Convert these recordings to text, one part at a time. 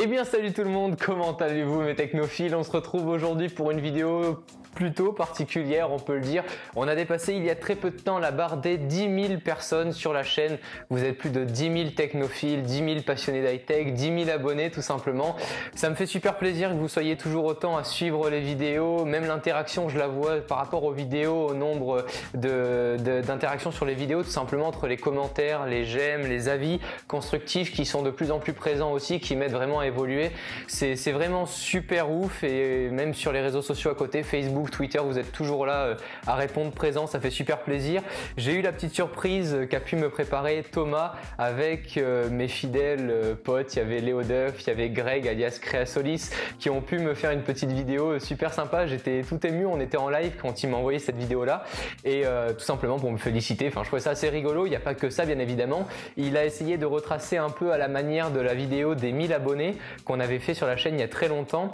Eh bien salut tout le monde, comment allez-vous mes technophiles? On se retrouve aujourd'hui pour une vidéo plutôt particulière, on peut le dire. On a dépassé il y a très peu de temps la barre des 10 000 personnes sur la chaîne. Vous êtes plus de 10 000 technophiles, 10 000 passionnés d'high-tech, 10 000 abonnés tout simplement. Ça me fait super plaisir que vous soyez toujours autant à suivre les vidéos, même l'interaction je la vois par rapport aux vidéos, au nombre d'interactions sur les vidéos, tout simplement entre les commentaires, les j'aime, les avis constructifs qui sont de plus en plus présents aussi, qui m'aident vraiment à évoluer. C'est vraiment super ouf, et même sur les réseaux sociaux à côté, Facebook, Twitter, vous êtes toujours là à répondre présent, ça fait super plaisir. J'ai eu la petite surprise qu'a pu me préparer Thomas avec mes fidèles potes. Il y avait Léo Duff, il y avait Greg alias Créasolis qui ont pu me faire une petite vidéo super sympa. J'étais tout ému, on était en live quand il m'a envoyé cette vidéo là, et tout simplement pour me féliciter. Enfin, je trouvais ça assez rigolo. Il n'y a pas que ça bien évidemment, il a essayé de retracer un peu à la manière de la vidéo des 1000 abonnés qu'on avait fait sur la chaîne il y a très longtemps.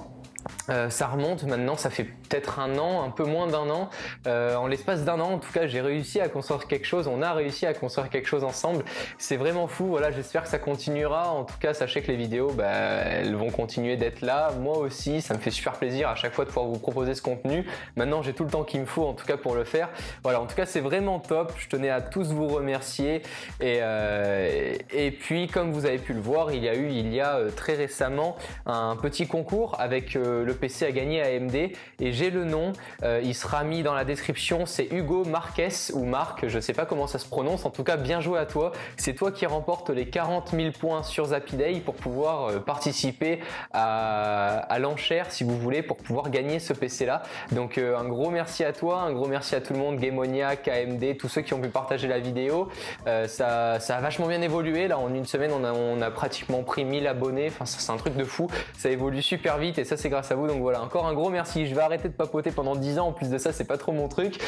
Ça remonte maintenant, ça fait peut-être un an, un peu moins d'un an. En l'espace d'un an, en tout cas, j'ai réussi à construire quelque chose. On a réussi à construire quelque chose ensemble. C'est vraiment fou. Voilà, j'espère que ça continuera. En tout cas, sachez que les vidéos, elles vont continuer d'être là. Moi aussi, ça me fait super plaisir à chaque fois de pouvoir vous proposer ce contenu. Maintenant, j'ai tout le temps qu'il me faut, en tout cas, pour le faire. Voilà, en tout cas, c'est vraiment top. Je tenais à tous vous remercier. Et puis, comme vous avez pu le voir, il y a très récemment un petit concours avec le PC à gagner à AMD, et j'ai le nom, il sera mis dans la description. C'est Hugo Marquez ou Marc, je sais pas comment ça se prononce. En tout cas, bien joué à toi, c'est toi qui remporte les 40 000 points sur Zapiday pour pouvoir participer à l'enchère, si vous voulez, pour pouvoir gagner ce PC là. Donc un gros merci à toi, un gros merci à tout le monde, Gamoniac, AMD, tous ceux qui ont pu partager la vidéo. Ça a vachement bien évolué là, en une semaine on a pratiquement pris 1000 abonnés. Enfin, c'est un truc de fou, ça évolue super vite, et ça c'est grâce à vous. Donc voilà, encore un gros merci. Je vais arrêter de papoter pendant 10 ans, en plus de ça c'est pas trop mon truc.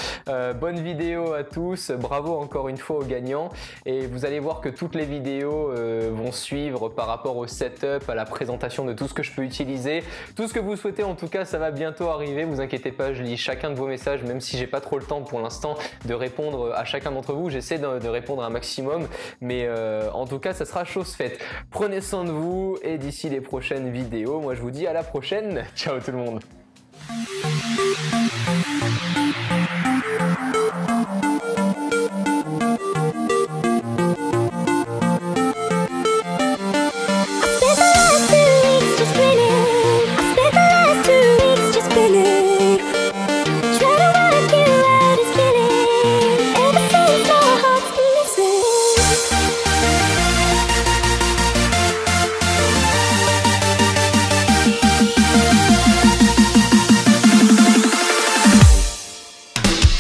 Bonne vidéo à tous, bravo encore une fois aux gagnants, et vous allez voir que toutes les vidéos vont suivre par rapport au setup, à la présentation de tout ce que je peux utiliser, tout ce que vous souhaitez. En tout cas, ça va bientôt arriver, vous inquiétez pas, je lis chacun de vos messages, même si j'ai pas trop le temps pour l'instant de répondre à chacun d'entre vous. J'essaie de répondre un maximum, mais en tout cas ça sera chose faite. Prenez soin de vous, et d'ici les prochaines vidéos, moi je vous dis à la prochaine. Ciao tout le monde.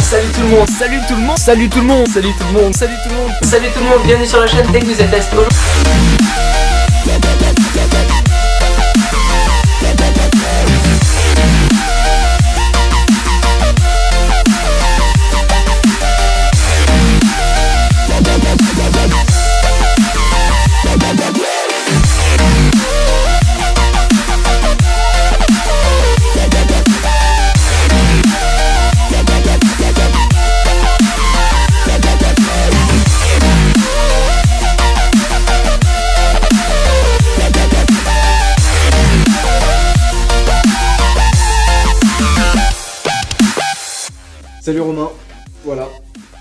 Salut tout le monde, salut tout le monde, salut tout le monde, salut tout le monde, salut tout le monde, salut tout le monde, bienvenue sur la chaîne Tech Vous Êtes Test. Salut Romain, voilà,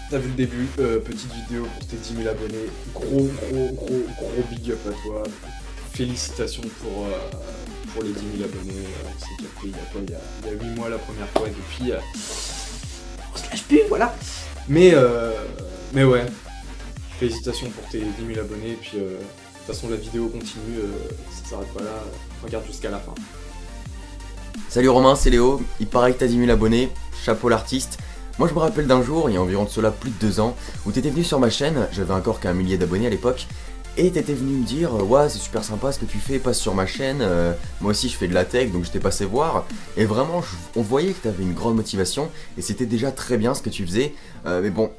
t'as vu le début, petite vidéo pour tes 10 000 abonnés, gros big up à toi, félicitations pour les 10 000 abonnés, c'est capté il y a 8 mois la première fois, et depuis, on se lâche plus, voilà. Mais ouais, félicitations pour tes 10 000 abonnés, et puis de toute façon la vidéo continue, ça s'arrête pas là, regarde jusqu'à la fin. Salut Romain, c'est Léo, il paraît que t'as 10 000 abonnés, chapeau l'artiste. Moi je me rappelle d'un jour, il y a environ de cela plus de 2 ans, où t'étais venu sur ma chaîne, j'avais encore qu'un millier d'abonnés à l'époque, et t'étais venu me dire ouais c'est super sympa ce que tu fais, passe sur ma chaîne, moi aussi je fais de la tech donc je t'ai passé voir, et vraiment on voyait que t'avais une grande motivation, et c'était déjà très bien ce que tu faisais, mais bon,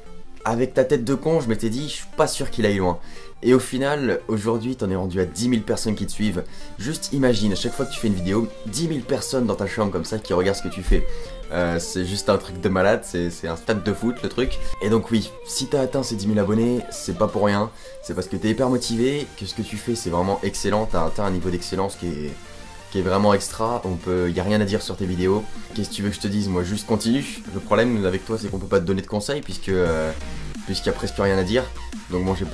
avec ta tête de con je m'étais dit je suis pas sûr qu'il aille loin. Et au final, aujourd'hui, t'en es rendu à 10 000 personnes qui te suivent. Juste imagine, à chaque fois que tu fais une vidéo, 10 000 personnes dans ta chambre comme ça qui regardent ce que tu fais. C'est juste un truc de malade, c'est un stade de foot le truc. Et donc oui, si t'as atteint ces 10 000 abonnés, c'est pas pour rien. C'est parce que t'es hyper motivé, que ce que tu fais c'est vraiment excellent. T'as atteint un niveau d'excellence qui est vraiment extra. Y a rien à dire sur tes vidéos. Qu'est-ce que tu veux que je te dise? Moi juste continue. Le problème avec toi c'est qu'on peut pas te donner de conseils puisqu'il y a presque rien à dire. Donc bon, j'ai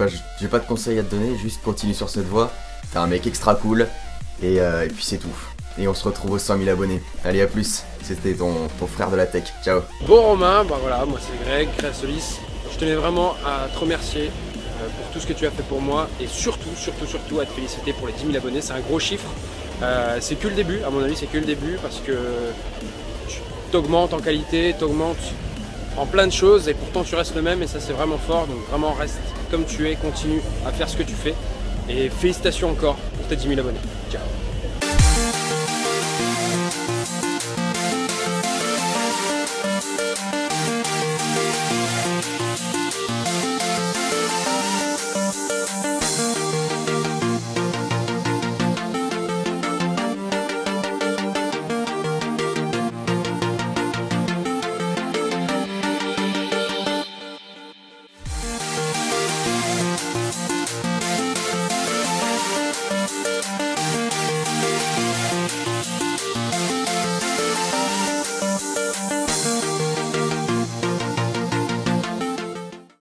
pas de conseils à te donner, juste continue sur cette voie. T'es un mec extra cool et puis c'est tout. Et on se retrouve aux 100 000 abonnés. Allez, à plus. C'était ton frère de la tech. Ciao. Bon Romain, bah voilà, moi c'est Greg, Créasolis. Je tenais vraiment à te remercier pour tout ce que tu as fait pour moi et surtout à te féliciter pour les 10 000 abonnés. C'est un gros chiffre. C'est que le début, à mon avis, c'est que le début parce que tu t'augmentes en qualité, t'augmentes en plein de choses et pourtant tu restes le même et ça c'est vraiment fort. Donc vraiment reste comme tu es, continue à faire ce que tu fais et félicitations encore pour tes 10 000 abonnés. Ciao.